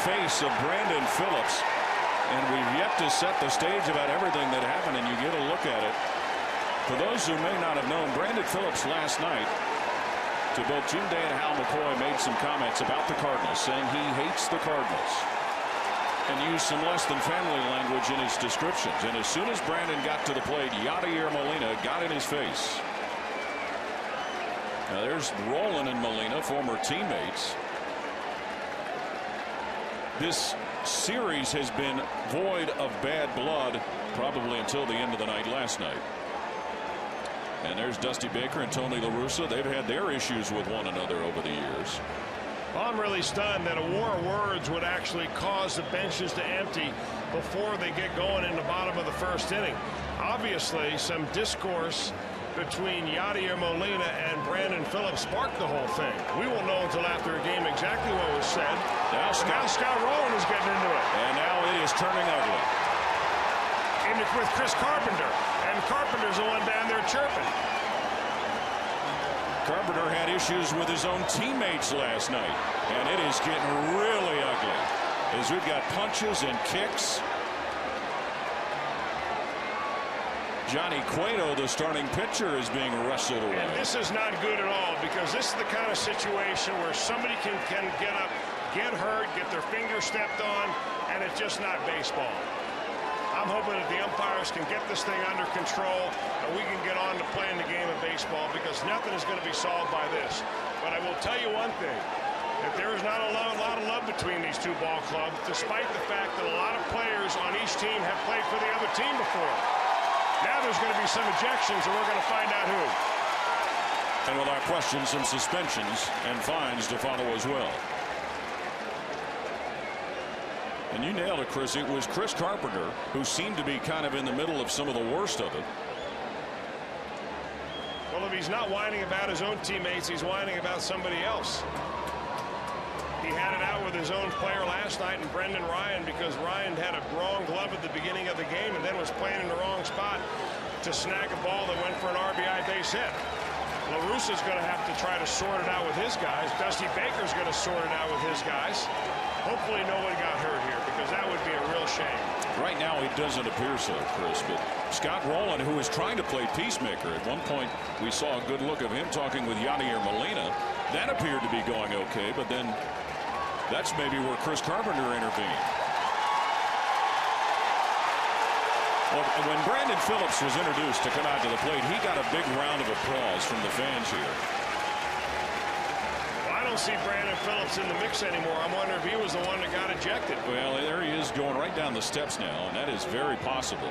face of Brandon Phillips. And we've yet to set the stage about everything that happened, and you get a look at it. For those who may not have known, Brandon Phillips last night to both Jim Day and Hal McCoy made some comments about the Cardinals, saying he hates the Cardinals, and used some less than family language in his descriptions. And as soon as Brandon got to the plate, Yadier Molina got in his face. Now there's Rolen and Molina, former teammates. This series has been void of bad blood probably until the end of the night last night. And there's Dusty Baker and Tony La Russa. They've had their issues with one another over the years. Well, I'm really stunned that a war of words would actually cause the benches to empty before they get going in the bottom of the first inning. Obviously, some discourse between Yadier Molina and Brandon Phillips sparked the whole thing. We won't know until after a game exactly what was said. Now Scott Rolen is getting into it. And now it is turning ugly. With Chris Carpenter. And Carpenter's the one down there chirping. Carpenter had issues with his own teammates last night. And it is getting really ugly as we've got punches and kicks. Johnny Cueto, the starting pitcher, is being wrestled away. And this is not good at all, because this is the kind of situation where somebody can get up, get hurt, get their finger stepped on, and it's just not baseball. I'm hoping that the umpires can get this thing under control and we can get on to playing the game of baseball, because nothing is going to be solved by this. But I will tell you one thing, that there is not a lot of love between these two ball clubs, despite the fact that a lot of players on each team have played for the other team before. Now there's going to be some ejections, and we're going to find out who. And without question, some suspensions and fines to follow as well. And you nailed it, Chris. It was Chris Carpenter who seemed to be kind of in the middle of some of the worst of it. Well, if he's not whining about his own teammates, he's whining about somebody else. He had it out with his own player last night, and Brendan Ryan, because Ryan had a wrong glove at the beginning of the game and then was playing in the wrong spot to snag a ball that went for an RBI base hit. La Russa's going to have to try to sort it out with his guys. Dusty Baker's going to sort it out with his guys. Hopefully nobody got hurt here, because that would be a real shame. Right now it doesn't appear so, Chris, but Scott Rolen, who was trying to play peacemaker, at one point we saw a good look of him talking with Yadier Molina. That appeared to be going okay, but then that's maybe where Chris Carpenter intervened. Well, when Brandon Phillips was introduced to come out to the plate, he got a big round of applause from the fans here. Well, I don't see Brandon Phillips in the mix anymore. I'm wondering if he was the one that got ejected. Well, there he is going right down the steps now, and that is very possible.